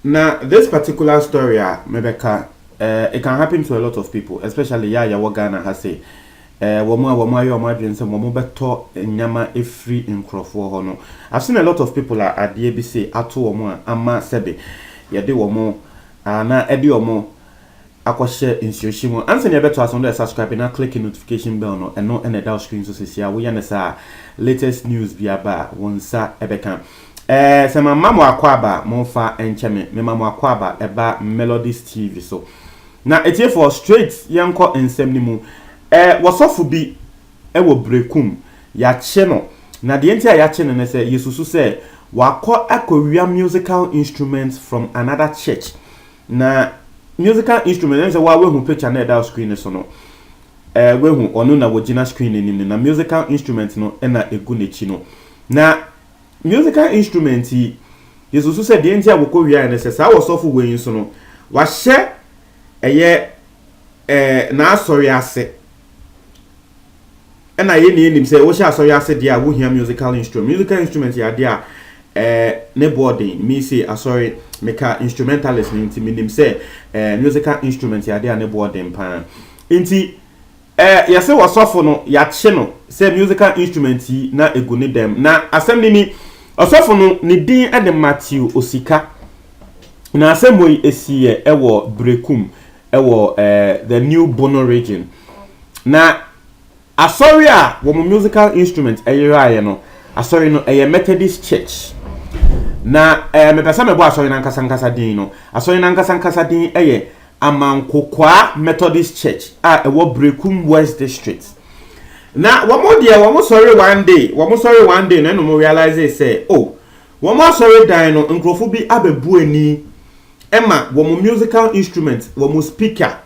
Now, this particular story, Rebecca, it can happen to a lot of people, especially what Ghana has say. Wama yo madwin se mo beto nyama efri nkrofo ho no. I've seen a lot of people at the ABC ato omo a ama sebe ye de omo na edi omo akwahye insuoshimo anse ne beto aso no subscribe na click notification bell no eno ene da screen so sesia wo ya ne sa latest news bi aba wonsa ebeka se mama mo akwaba mo fa encheme me mama akwaba eba Melodies TV so na etie for straight yanko ensem ni mu wasofu bi ewo brekum ya che no na de enti ya che ne se yesusu se wakọ akọwia musical instruments from another church na musical instruments wa we hu picture na da screen so no we hu onu na wogina screen ni na musical instruments no na egu nechi no na musical instruments yesusu se de enti akọwia ne se sa wasofu we yin so no wa hye eye na asori ase na ye ni nim say wo sha asori ase dia wo hia musical instrument ya dia ne boarding me say asori meka instrumentalist ni ntimi nim say musical instrument ya dia ne boarding pa nti ya say wasofo no ya che no say musical instrument na egu ne dem na asem ni osofo no ni din ade Matthew Osika na asem boy esiye ewo brekum ewo the new Bono region na asori a wo musical instrument eyira no asori no Methodist church na me pesa me bo asori na nkasa din no asori na nkasa din Amankokwa Methodist church ewo Brekum West District na wo mo sorry one day na no mo realize say wo mo sorry dan no nkrofo bi abebu ani ema wo musical instrument wo speaker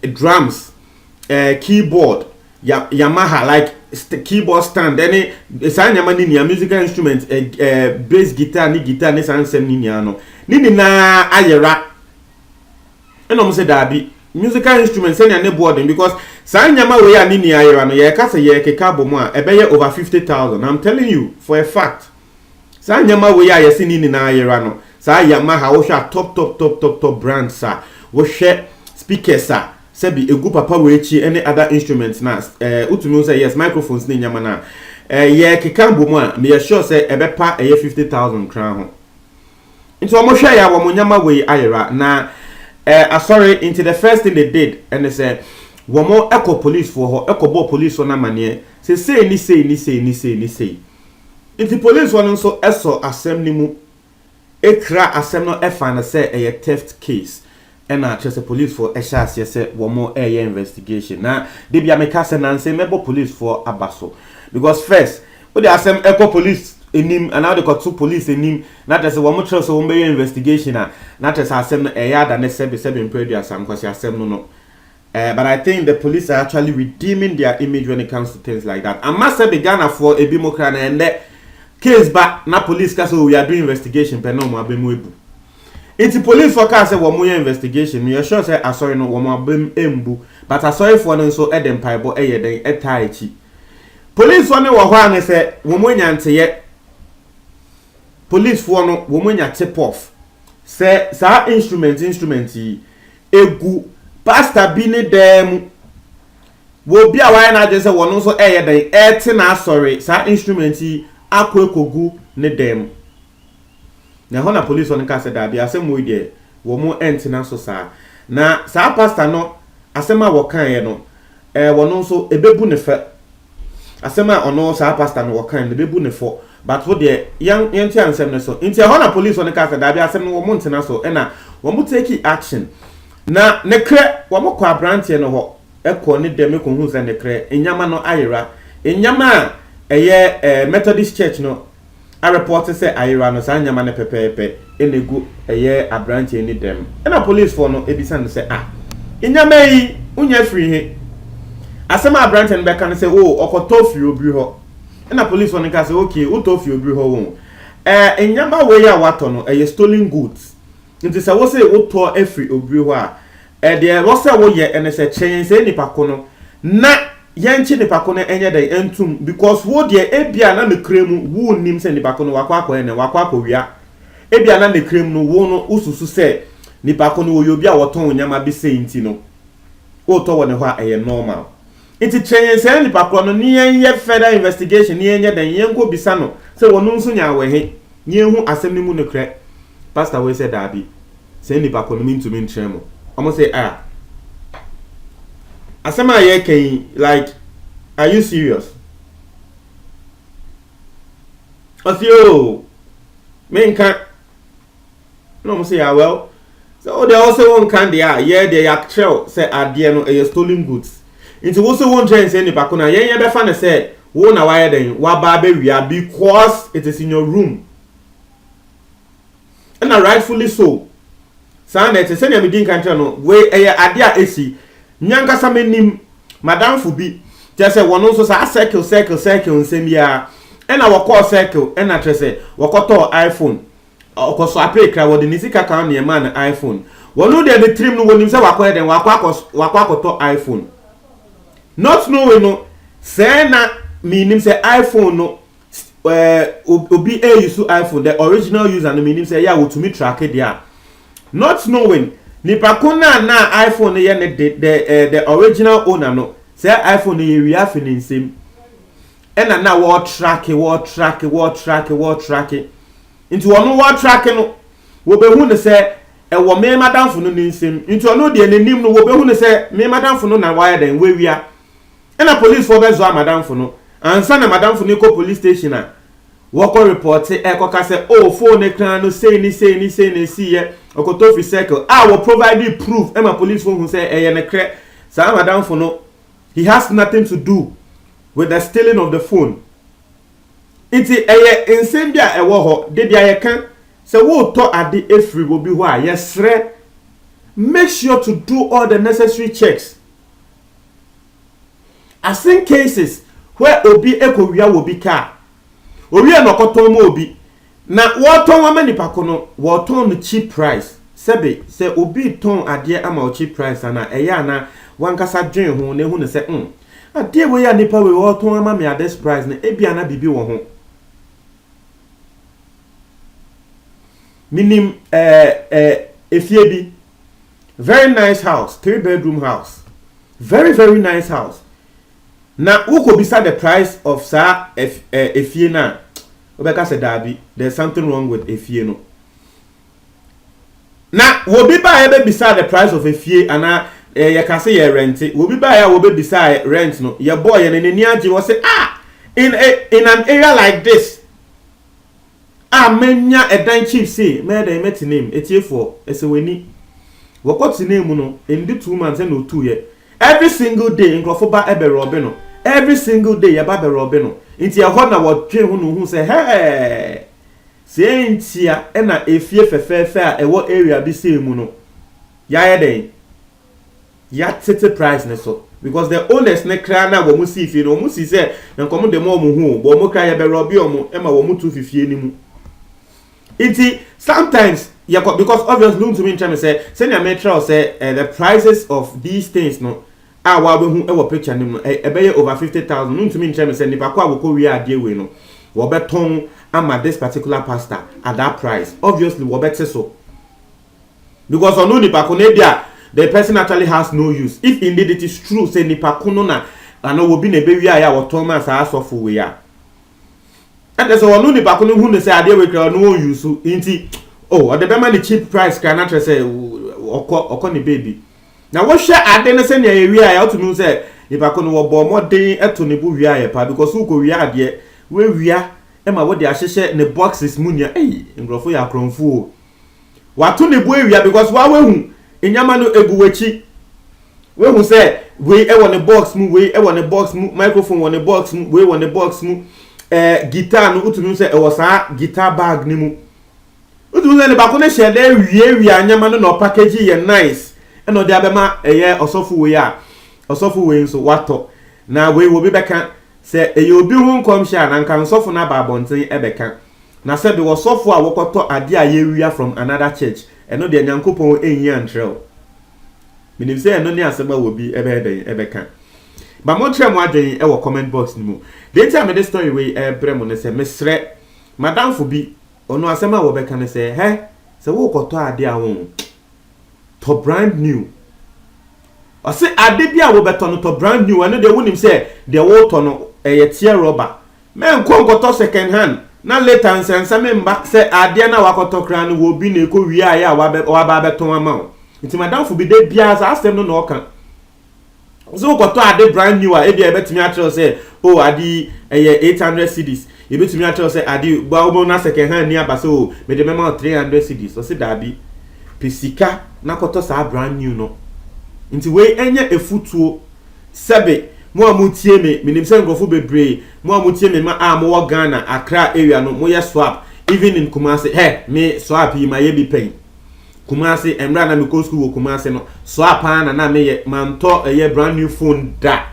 drums keyboard Yamaha like keyboard stand any sanyama ni musical instrument bass guitar ni sansem ni no ni na ayera eno mo se dabi musical instruments any ne boarding because sanyama we ya ni ayera no ye ka se ye keka bomu a ebeye over 50,000. I'm telling you for a fact sanyama we ya yesi ni na ayera no sa Yamaha wo hwa top brands sa wo hwe speakers sa sebi egu papa we chi any other instruments na utumi say yes microphones ni nyama na ye kekambo mu a me sure say ebepa 50,000 crown ho nti omo hwe ya wo nyama we ayera na sorry into the first thing they did and they say wo mo eco police for ho eco bo police na mane say ni say nti police one so eso asem ni mu ekra asem no efa na say a theft case and just a police for a chance yes one more air investigation na they be make us and say mebo police for abaso because first what they asem eco police in him and now they got two police in him not as one more trust one be investigation not as asem a yard and seven previous some because asem no but I think the police are actually redeeming their image when it comes to things like that. I must have begun for a bimokran and that case back na police castle we are doing investigation but no more bemuebu. It's police for say one more investigation. Me sure say asori no one more embu, but asori for no so edem paibo den etaichi. Police for no wo hwa say wo mo nyante ye. Police for no wo mo nya tip off. Say sa instrument egu pastor bi ne dem wo bi a wan na je say wono so den ete na asori sa instrument akwekogu ne dem. Na hona police on ka say da bia asem we dey wo mo entina so sa na sa pastor no asema wo kan ye no wono so ebebu ne fa asema ono sa pastor no wo kan ebebu ne fo but wo dey yan ti ansem ne so nti hona police on ka say da bia asem no wo mo entina so na wo mo take action na ne kre wo mo kwa branch no ho ekọ ne dem ko hu say ne kre enyama no ayera enyama Methodist church no a report say ayira no san nyama ne pepepe enegu a branch any dem na police for no ebisa no say nyama yi unya free he asema branch en be kan say okotofi obi ho na police for no ka say okay utofi obi ho wo nyama we ya wato no stolen goods nti say wo say uto every obi ho a de wo say wo ye en say chen say nipa ko no na yanchi nipa ko no enye dey entum because wo de ebia na me kremu wo nim say nipa ko no wakwa ene wakwa wia ebia na ne krem no wo no ususu se nipa ko no wo yobi a woton nyama bi sei nti no wo to wo ne ho a eye normal iti trenyen se nipa ko no ne ye further investigation ne ye den ye nko bisa no se wo no nso nya we nye hu asem ni mu ne kre pastor we said that be say nipa ko no ntumi ntrem omo say asem a ye kan like are you serious Osio me nka no mo say well so they also won can there yeah they actual say ade no e stolen goods into also won train say nipa ko na ye be fa na say wo na why den wa ba be wia because it is in your room and rightfully so sana it say na me din kan no we ade a esi nyanka sa menim madam fu bi je say wono so sa circle nsem ya and our call circle and I say wakoto iPhone okoso apre kra wodi ni sika kan ne man iPhone wono de trim no wonim say wakwa den wakwakoto iPhone not knowing no say na meaning say iPhone no obi use iPhone the original user no meaning say ya wotumi track there not knowing ni pakuna na iPhone ye ne the original owner no say iPhone ye wi afini nsem ena na wo track into ono wo track no wo be hu ne say e wo me madamfo no nsem into ono de nanim no wo be hu ne say me madamfo no na wire den we wia ena police for be zo madamfo no ansa na madamfo no ko police station a wo ko report e ko ka say oh phone ekran no say ni see ye okoto fi circle wo provide proof e ma police phone hu say e ye ne kre sa madamfo no he has nothing to do with the stealing of the phone. Iti eye nsem bia e wo ho de bia ye kan se wo to ade efri wo bi ho a yesre make sure to do all the necessary checks. As in cases where obi ekowia wo bi ka owi e no koton mo obi na wo ton wa manipa ko no wo ton no cheap price sebe se obi ton ade ama cheap price ana eya na wankasa dwen ho ne hu ne se ade we ya nipa we wo ton ama me at this price na ebia na bibi wo ho minim efie bi very nice house 3-bedroom house very nice house na who beside the price of sa efie na obeka say dabi there's something wrong with efie no na wo bi ba e beside the price of efie ana ye ka say ye rent wo bi ba ya wo be beside rent no ye boy ye nani age wo say in an area like this menya edan chief say me dey met name etiefo eseweni wokoti name no in the 2 months and no 2 year every single day nkrofo ba ebe robe no every single day ye ba be robe no nti ye ho na wo twe hu no hu say hey say ntia e na efie fefefe a ewo area bi say mu no ya ye den ya tete price ne so because the owners ne kra na wo mu si fie no wo mu si say nkomo de mo hu bo mo kra ye be robe omo e ma wo mu tu fifie ni mu iti sometimes because obviously no to me try me say na metro say the prices of these things no wa be hu e wo picture nim no e be over 50,000 no to me try me say nipa kwa wo ko wi ade we no wo be ton ama this particular pastor at that price obviously wo be so because on no nipa ko na bia the person actually has no use if indeed it is true say nipa ko no na ana wo bi na be wi aya wo ton ma sa asofo we ya and there's one ni back no hu ne say ade we kra no use inti the be man the cheap price can not say okọ ni baby na wo hwe ade ne say na ye wi aya to no say ni back no wo bo modern eto ne bu wi aya pa because who go wi ade we wia e ma wo de ahyehye ne boxes munia ngrofo ya kronfo wato ne bu wi because wa we hu enyama no egu wachi we hu say we e won the box mu we e won the box mu microphone won the box mu we won the box mu guitar no utunu say e was a guitar bag ni mu utunu say ne ba ko ne share dey wie anyama no package ye nice e no de abema eye osofu we a osofu we nso wato na we wo bi beka say eye obi hu nkom sha na nkan sofu na ba bonten e beka na say be wo sofu a wokoto ade a ye wia from another church e no de nyankopon enyi antrel minim say e no ni asema wo bi e be den e beka ba mo tre mo adwen e wo comment box ni mu the time the story we bremo ne say mesre madam fo bi ono asema wo beka ne say he se wo koto ade a won to brand new o se ade bia wo beto no to brand new ene de wonim say de wo to no eye tie rubber men koto second hand na later nsensa me mba se ade na wakoto kra no wo bi na eko wi aya wa ba beto ama nti madam fu bi de bia za asem no na oka so koto ade brand new a e bia betimi a tell say oh ade eye 800 cedis e betimi a tell say ade ba wo na second hand ni aba so me de mema 300 cedis so se dabi pisika na koto sa brand new no nti we enye efutuo sebe mo amutie me minim se ngrofo bebre mo amutie me ma a mo Ghana Accra area no mo ye swap even in Kumasi me swap yi ma ye bi pen Kumasi emra na me go school wo Kumasi no swap na me ye manto ye brand new phone da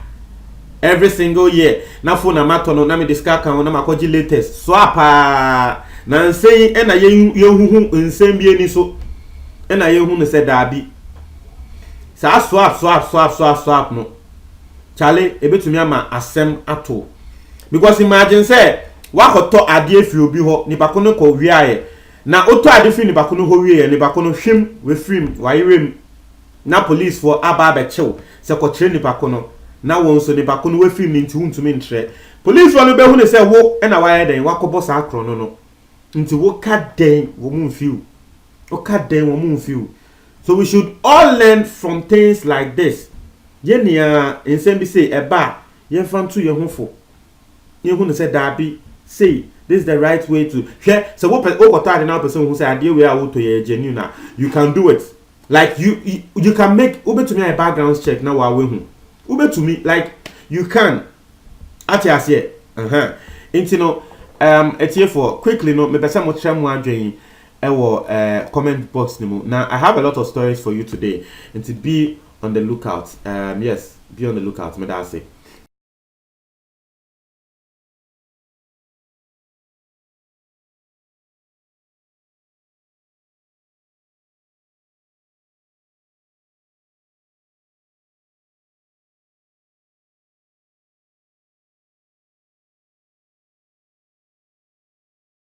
every single year na phone na mato no na me discount kan na makoji latest swap na nsei e na ye huhu nsem bi eni so e na ye hu ne se dabi sa swap no chale ebetumi ama asem ato because imagine say wakoto ade afi obi ho nipa kono ko wiaye na oto ade fi nipa kono ho wiaye nipa kono hwem we film wayirem na police for aba be chew se ko kire nipa kono na won so nipa kono we film nti huntumi ntre police wonu be hu ne say wo na waye den wakobo sa akro no nti wo ka den wo mu feel o ka den wo mu feel. So we should all learn from things like this. Yenia ensem say eba yen fan to ye hofo. Yen hu ne say dabi say this is the right way to share. So what okota now person who say ade we are to ye genuine you can do it. Like you can make ube to me a background check now wa we hu. Ube to me like you can ati ase Inti no etie for quickly no me pesa mo try mo adwen comment box nimo. Now I have a lot of stories for you today and to be on the lookout. Yes, be on the lookout, me that say.